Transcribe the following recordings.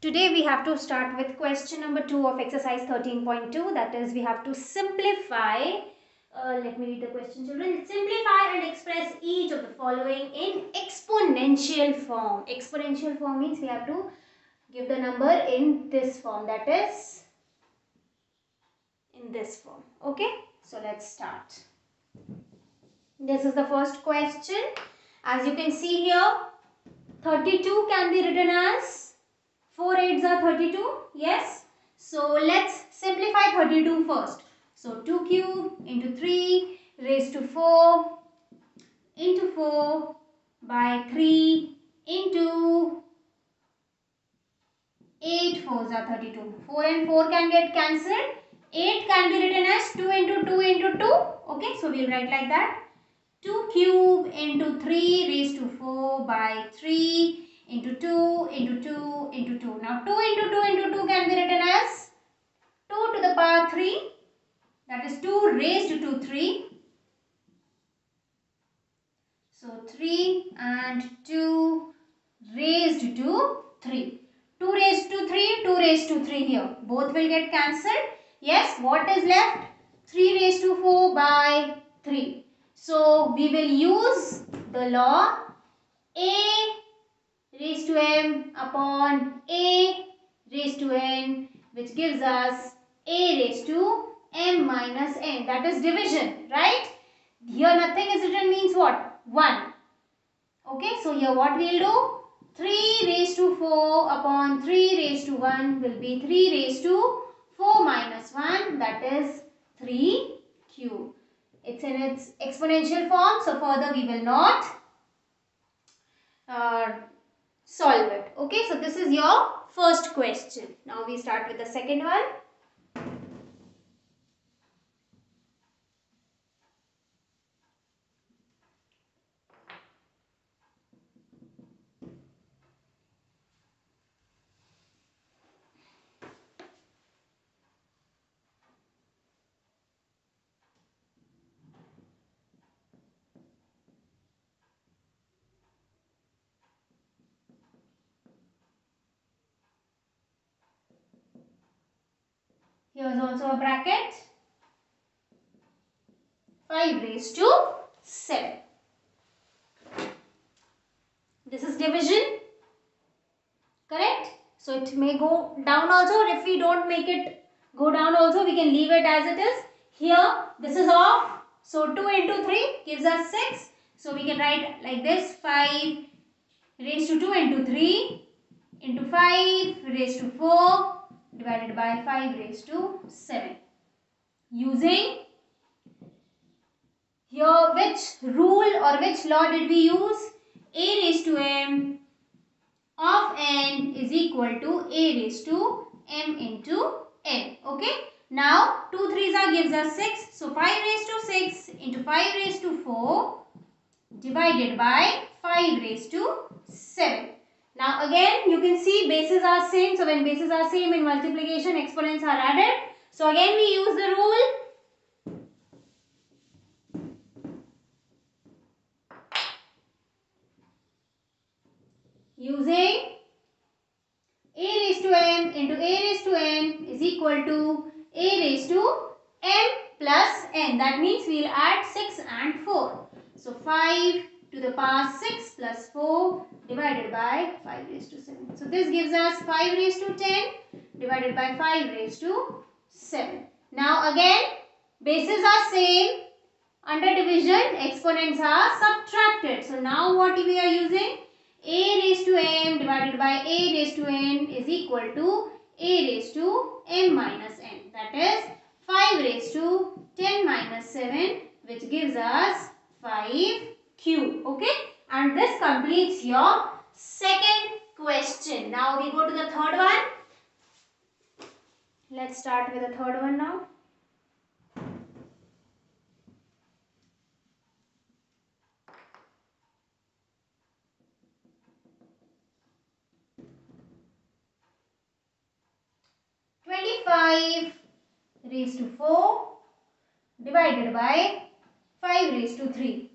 Today we have to start with question number 2 of exercise 13.2, that is we have to simplify, let me read the question children. Simplify and express each of the following in exponential form. Exponential form means we have to give the number in this form, that is in this form. Okay, so let's start. This is the first question. As you can see here, 32 can be written as 4 8s are 32. Yes. So let's simplify 32 first. So 2 cube into 3 raised to 4 into 4 by 3 into 8 4s are 32. 4 and 4 can get cancelled. 8 can be written as 2 into 2 into 2. Okay. So we'll write like that. 2 cube into 3 raised to 4 by 3 into 2 into 2 into 2. Now 2 into 2 into 2 can be written as 2 to the power 3, that is 2 raised to 3. So 3 and 2 raised to 3. 2 raised to 3, 2 raised to 3 here. Both will get cancelled. Yes, what is left? 3 raised to 4 by 3. So we will use the law a raised to m upon a raised to n, which gives us a raised to m minus n, that is division, right? Here nothing is written means what? 1. Okay, so here what we will do? 3 raised to 4 upon 3 raised to 1 will be 3 raised to 4 minus 1, that is 3 cube. It's in its exponential form, so further we will not solve it. Okay, so this is your first question. Now we start with the second one. Here is also a bracket. 5 raised to 7. This is division. Correct? So it may go down also, or if we don't make it go down also, we can leave it as it is. Here this is off. So 2 into 3 gives us 6. So we can write like this: 5 raised to 2 into 3 into 5 raised to 4 divided by 5 raised to 7. Using here which rule or which law did we use? A raised to m of n is equal to a raised to m into n. Okay. Now 2 3s are gives us 6. So 5 raised to 6 into 5 raised to 4 divided by 5 raised to 7. Now again you can see bases are same. So when bases are same in multiplication, exponents are added. So again we use the rule. Using a raised to m into a raised to n is equal to a raised to m plus n. That means we will add 6 and 4. So 5 to the power 6 plus 4 divided by 5 raised to 7. So this gives us 5 raised to 10 divided by 5 raised to 7. Now again bases are same. Under division exponents are subtracted. So now what we are using? A raised to m divided by a raised to n is equal to a raised to m minus n. That is 5 raised to 10 minus 7, which gives us 5 cube. Okay. And this completes your second question. Now we go to the third one. Let's start with the third one now. Raised to 4 divided by 5 raised to 3.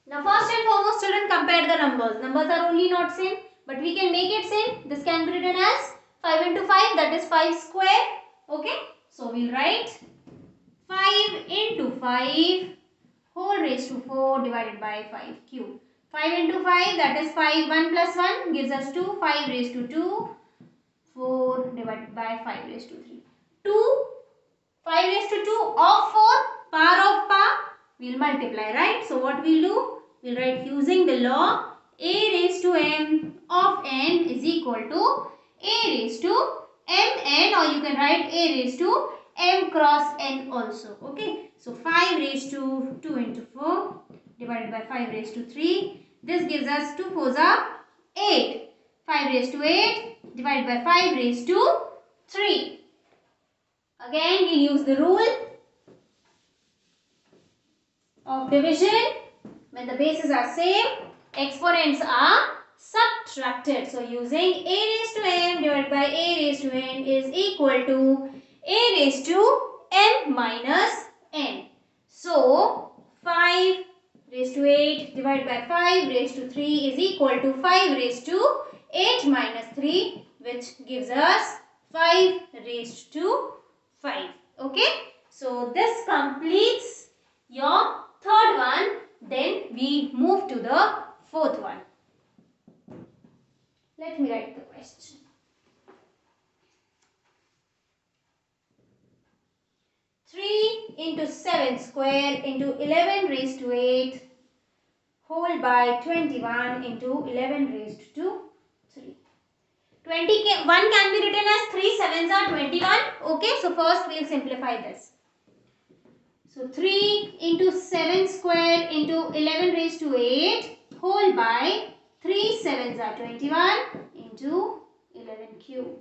Now first and foremost children, compare the numbers. Numbers are only not same. but we can make it same. This can be written as 5 into 5, that is 5 square. Okay, so we'll write 5 into 5 whole raised to 4 divided by 5 cube. 5 into 5, that is 5. 1 plus 1 gives us 2. 5 raised to 2. 4 divided by 5 raised to 3. 2, 5 raised to 2 of 4, power of power, we'll multiply, right? So what we'll do? We'll write using the law a raised to m of n is equal to a raised to mn, or you can write a raised to m cross n also. Okay. So 5 raised to 2 into 4 divided by 5 raised to 3. This gives us 2 4s are 8. 5 raised to 8 divided by 5 raised to 3. Again, we use the rule of division. When the bases are same, exponents are subtracted. So, using a raised to m divided by a raised to n is equal to a raised to m minus n. So, 5 raised to 8 divided by 5 raised to 3 is equal to 5 raised to 8 minus 3, which gives us 5 raised to 5. Okay. So, this completes your third one. Then we move to the fourth one. Let me write the question. Three into 7 square into 11 raised to 8 whole by 21 into 11 raised to 3. 21 can be written as 3 sevens are 21. Okay, so first we will simplify this. So 3 into 7 square into 11 raised to 8 whole by 3 sevens are 21 into 11 cube.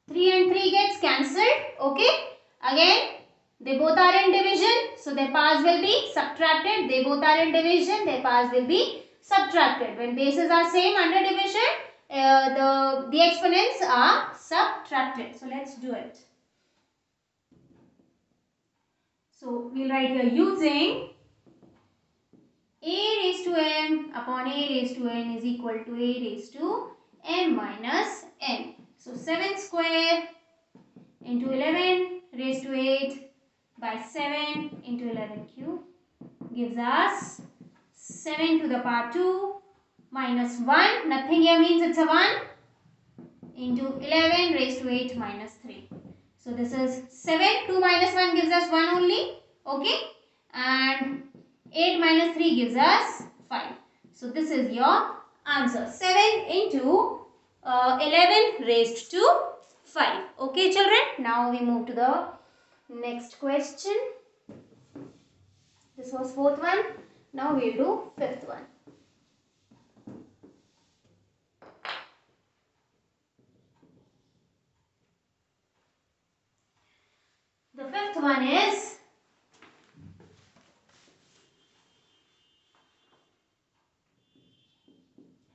Three and 3 gets cancelled. Okay. Again, they both are in division. So their powers will be subtracted. They both are in division. Their powers will be subtracted. When bases are same under division, the exponents are subtracted. So let's do it. So we'll write here using a raised to m upon a raised to n is equal to a raised to m minus n. So 7 square into 11 raised to 8 by 7 into 11 cube gives us 7 to the power 2 minus 1. Nothing here means it's a 1 into 11 raised to 8 minus 3. So this is 7. 2 minus 1 gives us 1 only. Okay. And 8 minus 3 gives us 5. So this is your answer. 7 into 11 raised to 5. Okay children. Now we move to the next question. This was fourth one. Now we will do fifth one. The fifth one is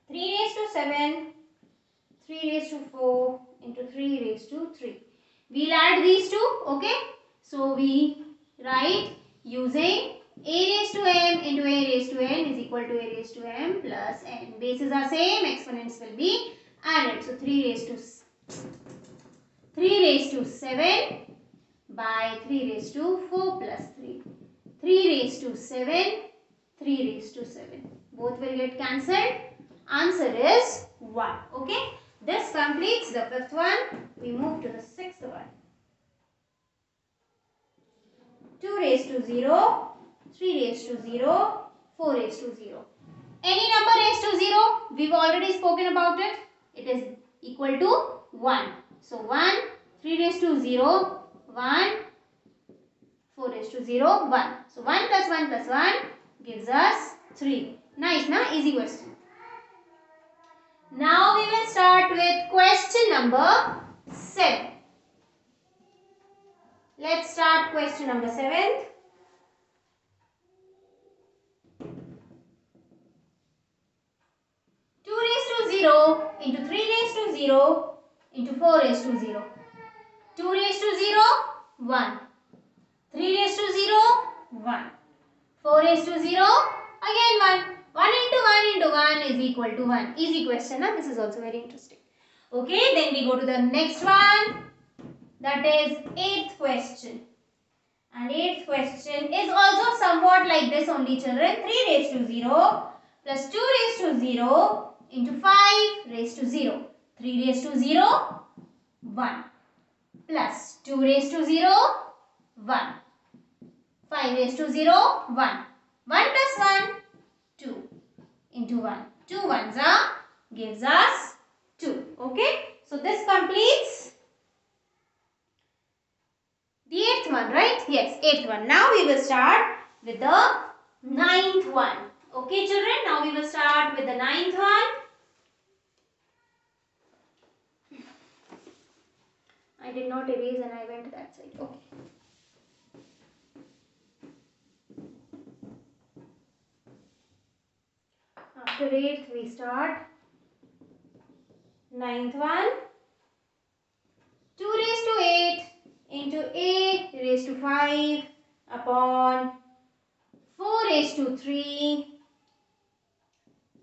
3 raised to 7, 3 raised to 4 into 3 raised to 3. We'll add these two. Okay. So we write using a raised to m into a raised to n is equal to a raised to m plus n. Bases are same, exponents will be added. So 3 raised to 7 by 3 raised to 4 plus 3. 3 raised to 7, 3 raised to 7. Both will get cancelled. Answer is 1. Okay. This completes the fifth one. We move to the sixth one. 2 raised to 0, 3 raised to 0, 4 raised to 0. Any number raised to 0, we've already spoken about it. It is equal to 1. So 1, 3 raised to 0, 1, 4 raised to 0, 1. So 1 plus 1 plus 1 gives us 3. Nice, na? Easy question. Now we will start with question number 7. Let's start question number 7. Into 3 raised to 0 into 4 raised to 0. 2 raised to 0, 1. 3 raised to 0, 1. 4 raised to 0, again 1. 1 into 1 is equal to 1. Easy question, huh? This is also very interesting. Okay, then we go to the next one. That is 8th question. And 8th question is also somewhat like this only, children. 3 raised to 0 plus 2 raised to 0 into 5 raised to 0. 3 raised to 0, 1. Plus 2 raised to 0, 1. 5 raised to 0, 1. 1 plus 1, 2 into 1. 2 ones are gives us 2. Okay. So this completes the 8th one, right? Yes, 8th one. Now we will start with the 9th one. Okay, children. Now we will start with the 9th one. I did not erase and I went to that side. Okay. After 8th, we start 9th one. 2 raised to 8 into a raised to 5 upon 4 raised to 3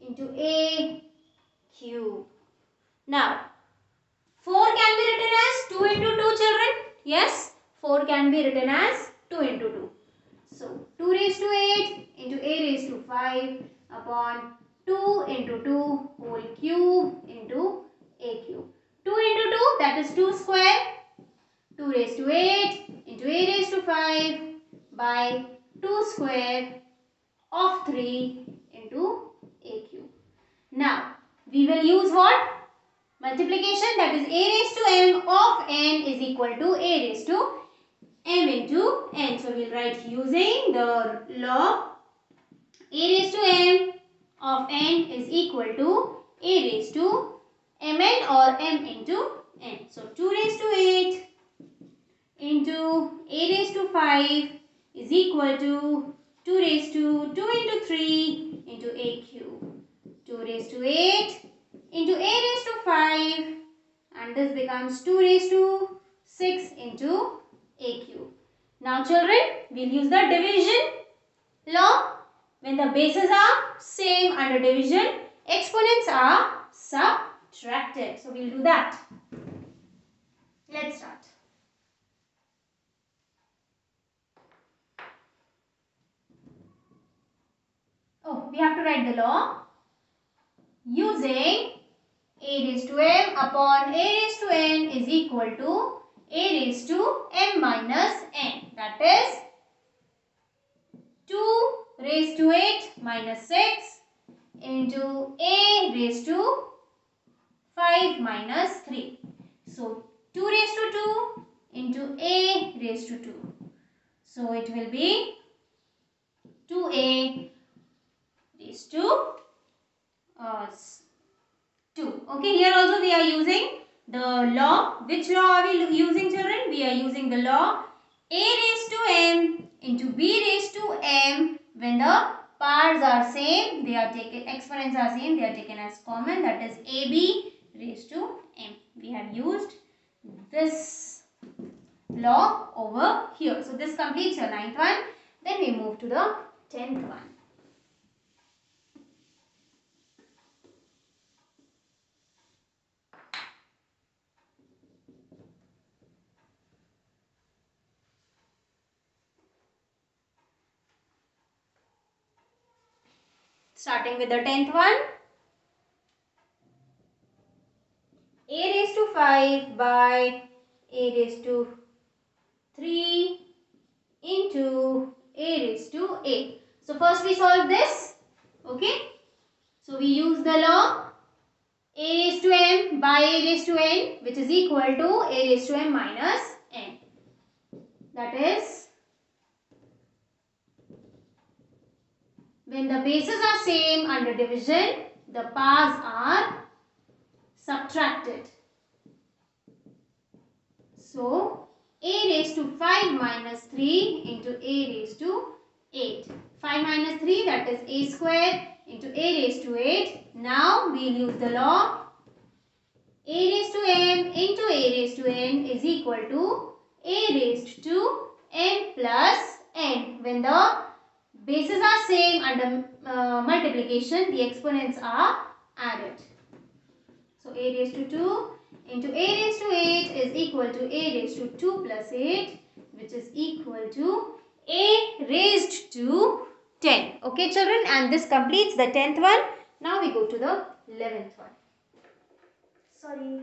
into a cube. Now, 4 can be written as 2 into 2, children. Yes, 4 can be written as 2 into 2. So, 2 raised to 8 into a raised to 5 upon 2 into 2 whole cube into a cube. 2 into 2, that is 2 square. 2 raised to 8 into a raised to 5 by 2 square of 3 into a cube. Now, we will use what? Multiplication, that is a raised to m of n is equal to a raised to m into n. So, we will write using the law a raised to m of n is equal to a raised to mn or m into n. So, 2 raised to 8 into a raised to 5 is equal to 2 raised to 2 into 3 into a cube. 2 raised to 8 into a raised to 5 and this becomes 2 raised to 6 into a cube. Now children, we will use the division law. When the bases are same under division, exponents are subtracted. So we will do that. Let's start. Oh, we have to write the law using a raised to m upon a raised to n is equal to a raised to m minus n. That is 2 raised to 8 minus 6 into a raised to 5 minus 3. So 2 raised to 2 into a raised to 2. So it will be 2a raised to 2. Okay, here also we are using the law. Which law are we using, children? We are using the law a raised to m into b raised to m. When the powers are same, they are taken, exponents are same, they are taken as common. That is ab raised to m. We have used this law over here. So this completes your 9th one. Then we move to the 10th one. Starting with the 10th one. A raised to 5 by a raised to 3 into a raised to 8. So first we solve this. Okay. So we use the law a raised to m by a raised to n, which is equal to a raised to m minus n. That is, when the bases are same under division, the powers are subtracted. So, a raised to 5 minus 3 into a raised to 8. 5 minus 3, that is a square into a raised to 8. Now, we will use the law a raised to m into a raised to n is equal to a raised to n plus n. When the bases are same under multiplication, the exponents are added. So a raised to 2 into a raised to 8 is equal to a raised to 2 plus 8, which is equal to a raised to 10. Okay children, and this completes the 10th one. Now we go to the 11th one. Sorry.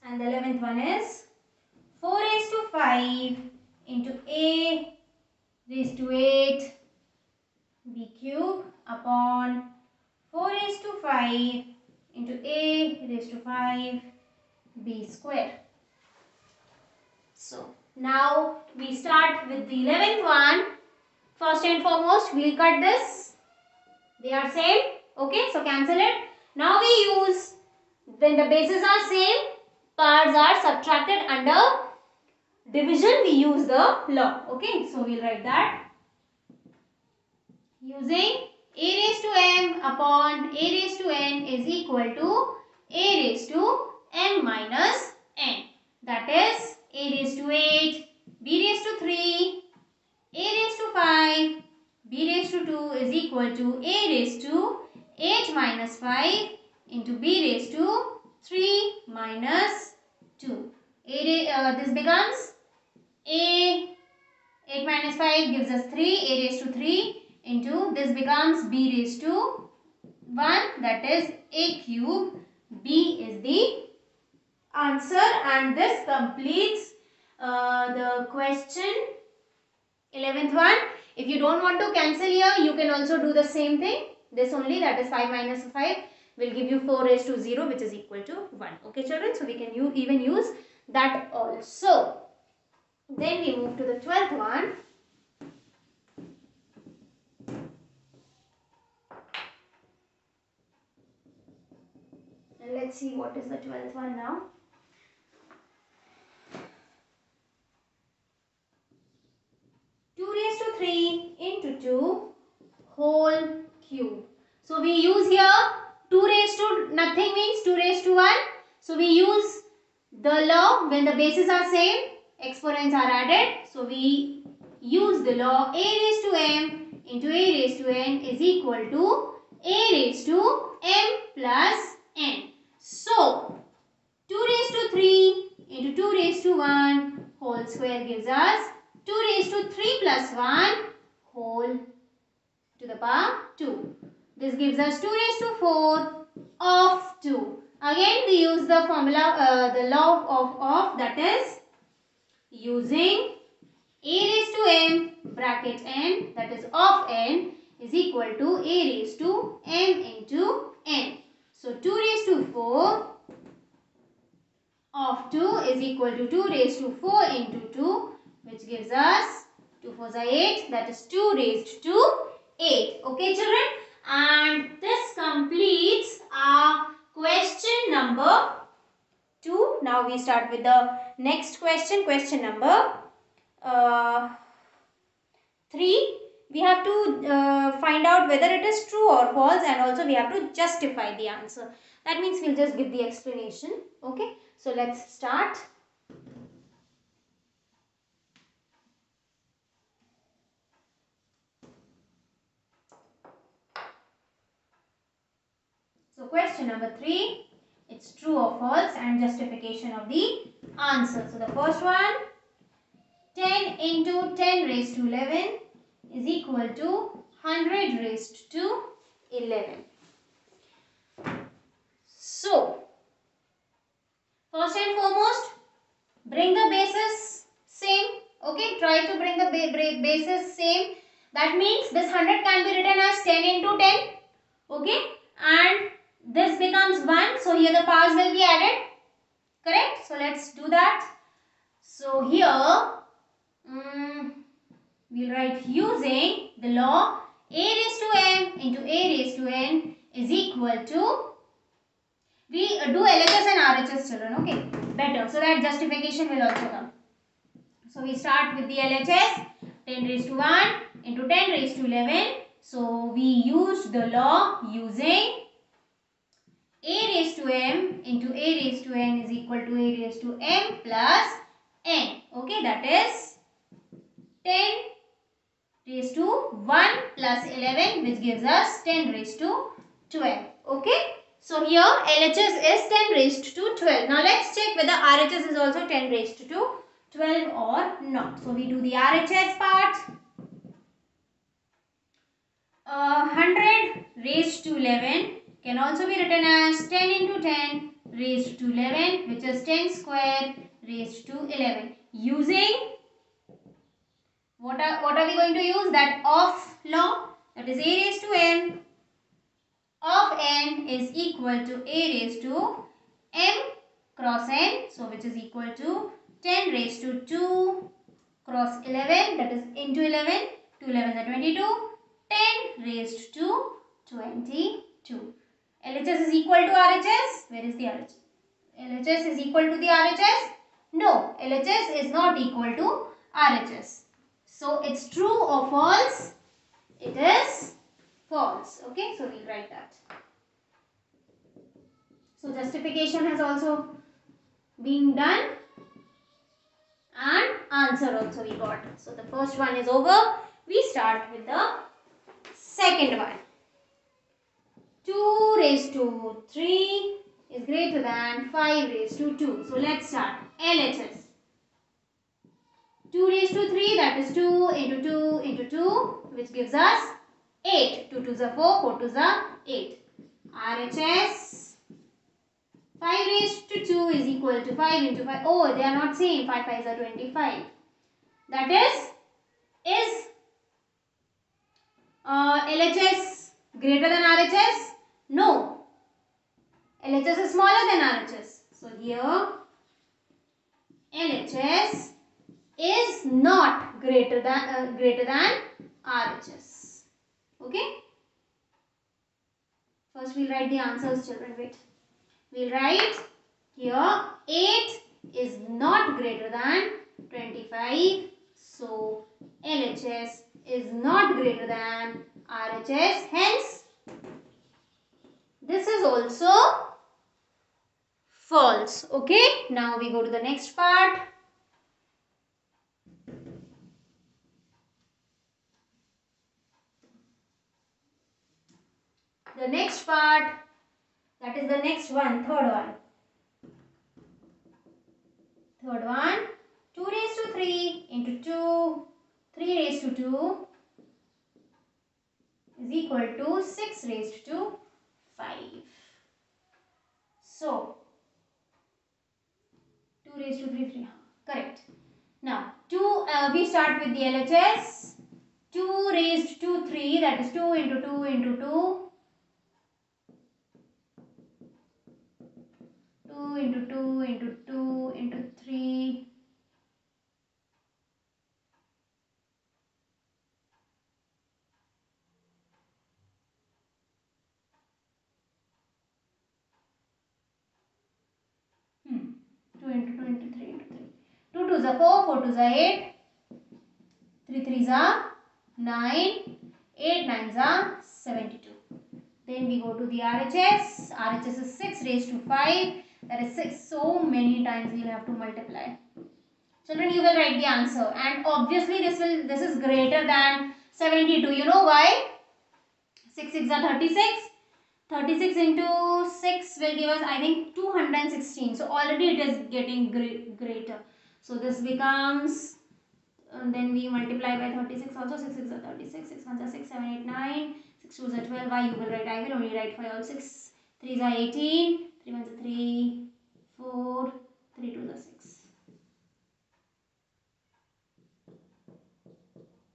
And the 11th one is 4 raised to 5 into a raised to 8 b cube upon 4 raised to 5 into a raised to 5 b square. So now we start with the 11th one. First and foremost, we'll cut this. They are same. Okay, so cancel it. Now we use, when the bases are same, parts are subtracted under division, we use the law. Okay, so we'll write that. Using a raised to m upon a raised to n is equal to a raised to m minus n. That is a raised to 8, b raised to 3, a raised to 5, b raised to 2 is equal to a raised to 8 minus 5 into b raised to 3 minus 2. This becomes a 8 minus 5 gives us 3, a raised to 3 into this becomes b raised to 1, that is a cube. B is the answer, and this completes the question 11th one. If you don't want to cancel here, you can also do the same thing. This only, that is 5 minus 5 will give you 4 raised to 0, which is equal to 1. Okay children, so we can even use that also. Then we move to the 12th one. And let's see what is the 12th one now. Raised to 3 into 2 whole cube. So we use here 2 raised to nothing means 2 raised to 1. So we use the law, when the bases are same, exponents are added. So we use the law a raised to m into a raised to n is equal to a raised to m plus n. So 2 raised to 3 into 2 raised to 1 whole square gives us 2 raised to 3 plus 1 whole to the power 2. This gives us 2 raised to 4 of 2. Again we use the formula, the law of, that is using a raised to m bracket n, that is of n, is equal to a raised to m into n. So 2 raised to 4 of 2 is equal to 2 raised to 4 into 2, which gives us 2 4s are 8, that is 2 raised to 8. Okay children, and this completes our question number 2. Now we start with the next question, question number 3. We have to find out whether it is true or false, and also we have to justify the answer. That means we'll just give the explanation. Okay, so let's start. So question number 3, it's true or false, and justification of the answer. So the first one, 10 into 10 raised to 11 is equal to 100 raised to 11. So first and foremost, bring the bases same. Okay, try to bring the bases same. That means this 100 can be written as 10 into 10. Okay, and this becomes 1. So here the powers will be added. Correct? So let's do that. So here we'll write using the law a raised to m into a raised to n is equal to, we do LHS and RHS children, okay, better, so that justification will also come. So we start with the LHS. 10 raised to 1 into 10 raised to 11. So we used the law using a raised to m into a raised to n is equal to a raised to m plus n. Okay, that is 10 raised to 1 plus 11, which gives us 10 raised to 12. Okay, so here LHS is 10 raised to 12. Now let's check whether RHS is also 10 raised to 12 or not. So we do the RHS part. 100 raised to 11 can also be written as 10 into 10 raised to 11, which is 10 square raised to 11. Using what are we going to use? That of law, that is a raised to m of n is equal to a raised to m cross n, so which is equal to 10 raised to 2 cross 11, that is into 11, 2 11s are 22, 10 raised to 22. LHS is equal to RHS. Where is the RHS? LHS is equal to the RHS? No, LHS is not equal to RHS. So it's true or false? It is false. Okay, so we'll write that. So justification has also been done and answer also we got. So the first one is over. We start with the second one. 2 raised to 3 is greater than 5 raised to 2. So let's start. LHS. 2 raised to 3, that is 2 into 2 into 2, which gives us 8. 2 2s are 4, 4 2s are 8. RHS. 5 raised to 2 is equal to 5 into 5. Oh, they are not same. 5 5s are 25. That is LHS greater than RHS? No. LHS is smaller than RHS. So here LHS is not greater than RHS. Okay. First we'll write the answers, children. Wait. We'll write here 8 is not greater than 25. So LHS is not greater than RHS. Hence, this is also false. Okay. Now we go to the next part. The next part, that is the next one, third one. Third one, 2 raised to 3 into 2, 3 raised to 2 is equal to 6 raised to 5. So, 2 raised to 3, 3, correct. Now, we start with the LHS. 2 raised to 3, that is 2 into 2 into 2. 2 into 2 into 2 into 3. Two into 2 into 3 into 3. 2 2s are 4, 4 2s are 8. 3 3s are 9. 8 9s are 72. Then we go to the RHS. RHS is 6 raised to 5. That is 6. So many times we will have to multiply. Children, you will write the answer. And obviously this is greater than 72. You know why? 6 6 are 36. 36 into 6 will give us, I think, 216. So already it is getting greater. So this becomes, and then we multiply by 36 also. 6 6 are 36. 6 1s are 6, 7 8 9. 6 2s are 12. Why you will write? I will only write for all. 6 3s are 18. 3 1s are 3, 4, 3 2s are 6.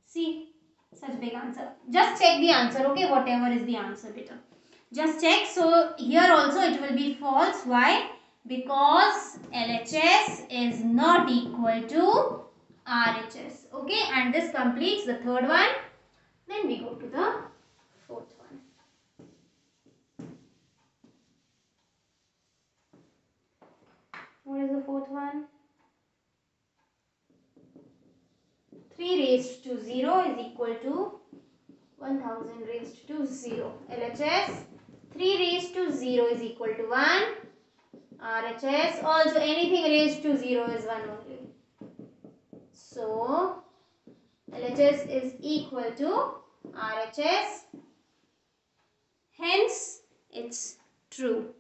See, such big answer. Just check the answer, okay? Whatever is the answer, better. Just check. So here also it will be false. Why? Because LHS is not equal to RHS. Okay, and this completes the third one. Then we go to the fourth one. What is the fourth one? 3 raised to 0 is equal to 1000 raised to 0. LHS 3 raised to 0 is equal to 1. RHS also anything raised to 0 is 1 only. So LHS is equal to RHS. Hence it's true.